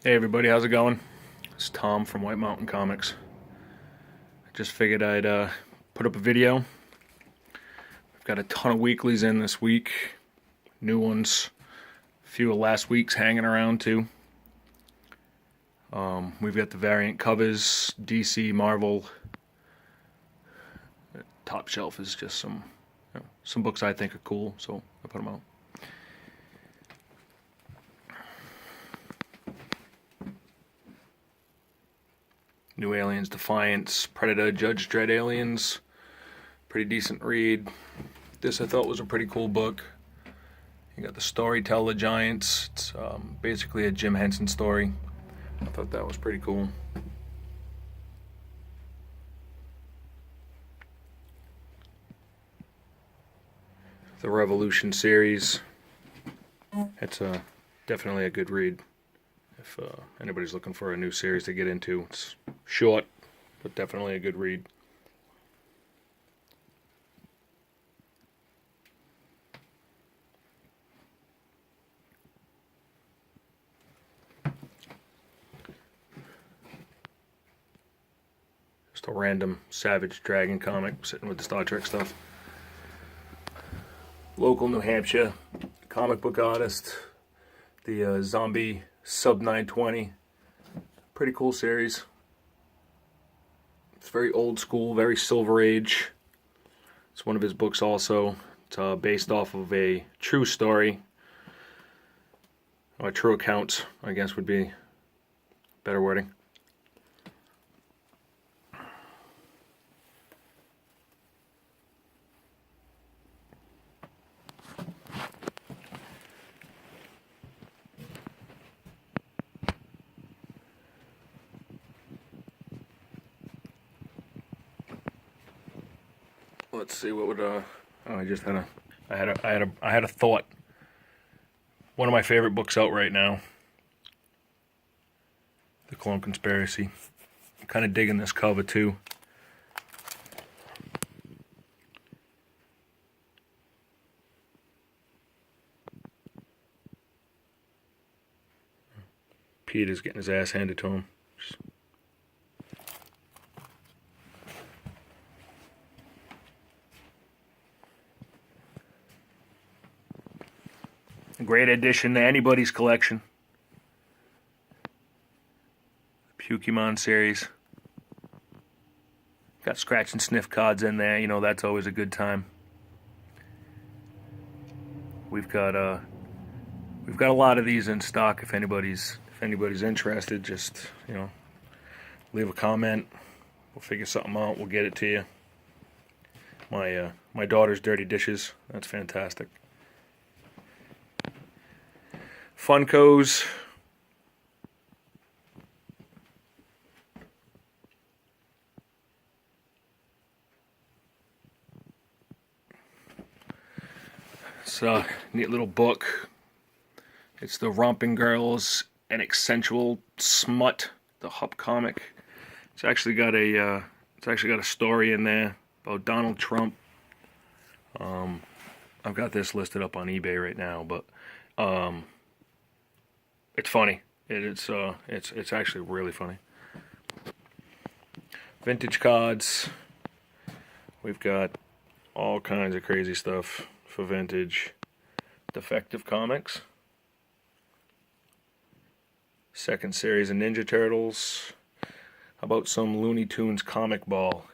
Hey everybody, how's it going? It's Tom from White Mountain Comics. I just figured I'd put up a video. We've got a ton of weeklies in this week, new ones, a few of last week's hanging around too. We've got the variant covers, DC, Marvel. Top shelf is just some books I think are cool, so I put them out. New Aliens, Defiance, Predator, Judge Dredd Aliens. Pretty decent read. This I thought was a pretty cool book. You got the Storyteller Giants. It's basically a Jim Henson story. I thought that was pretty cool. The Revolution series. It's definitely a good read. If anybody's looking for a new series to get into, it's short, but definitely a good read. Just a random Savage Dragon comic sitting with the Star Trek stuff. Local New Hampshire comic book artist, the Zombie Sub 920. Pretty cool series. It's very old school, very Silver Age. It's one of his books also. It's based off of a true story. Or true account, I guess would be better wording. Let's see what would I had a thought. One of my favorite books out right now, The Kalam Conspiracy. I'm kind of digging this cover too. Peter's getting his ass handed to him. A great addition to anybody's collection. Pokemon series. Got scratch and sniff cards in there. You know, that's always a good time. We've got a lot of these in stock. If anybody's interested, just leave a comment. We'll figure something out. We'll get it to you. My daughter's dirty dishes. That's fantastic. Funkos. It's a neat little book. It's the Romping Girls and Accentual Smut, the Hup comic. It's actually got a story in there about Donald Trump. I've got this listed up on eBay right now, but it's funny. It's actually really funny. Vintage cards. We've got all kinds of crazy stuff for vintage. Defective Comics. Second series of Ninja Turtles. How about some Looney Tunes comic ball?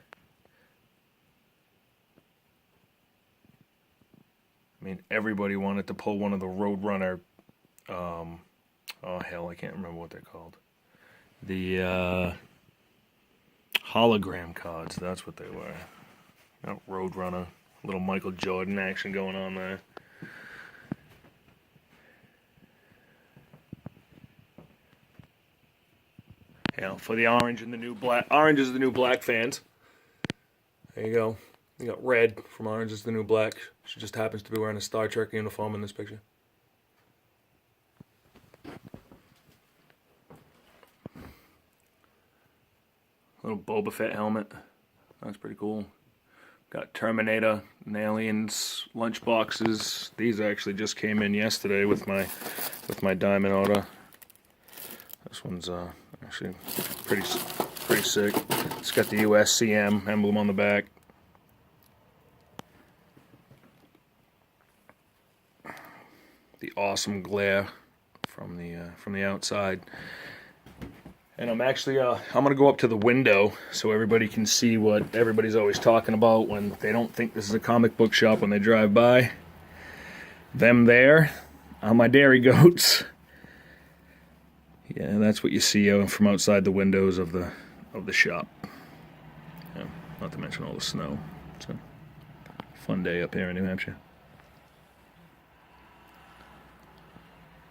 I mean, everybody wanted to pull one of the Roadrunner. Oh hell, I can't remember what they're called. The hologram cards. That's what they were. Not Roadrunner. Little Michael Jordan action going on there. Yeah, for the orange and the new black. Orange is the new black fans. There you go. You got red from Orange is the New Black. She just happens to be wearing a Star Trek uniform in this picture. Little Boba Fett helmet. That's pretty cool. Got Terminator and Aliens lunch boxes. These actually just came in yesterday with my diamond order. This one's actually pretty sick. It's got the USCM emblem on the back. The awesome glare from the outside. And I'm actually I'm gonna go up to the window so everybody can see what everybody's always talking about when they don't think this is a comic book shop when they drive by. Them there are my dairy goats. Yeah, that's what you see from outside the windows of the shop. Yeah, not to mention all the snow. It's a fun day up here in New Hampshire.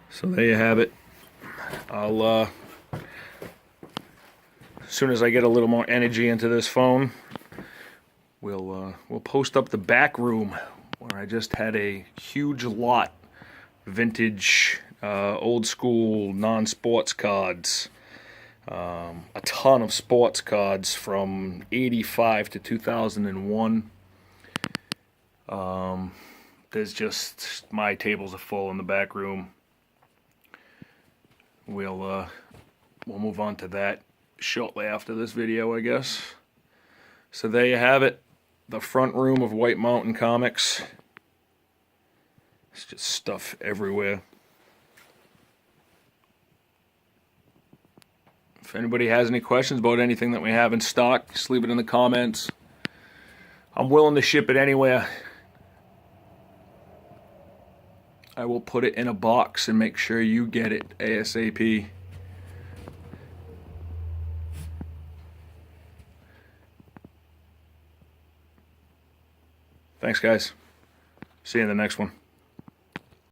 So there you have it. I'll as soon as I get a little more energy into this phone, we'll post up the back room where I just had a huge lot, vintage, old school, non-sports cards, a ton of sports cards from '85 to 2001. There's just, my tables are full in the back room. We'll move on to that shortly after this video, I guess. So there you have it, the front room of White Mountain Comics. It's just stuff everywhere. If anybody has any questions about anything that we have in stock, just leave it in the comments. I'm willing to ship it anywhere. I will put it in a box and make sure you get it ASAP. Thanks, guys. See you in the next one.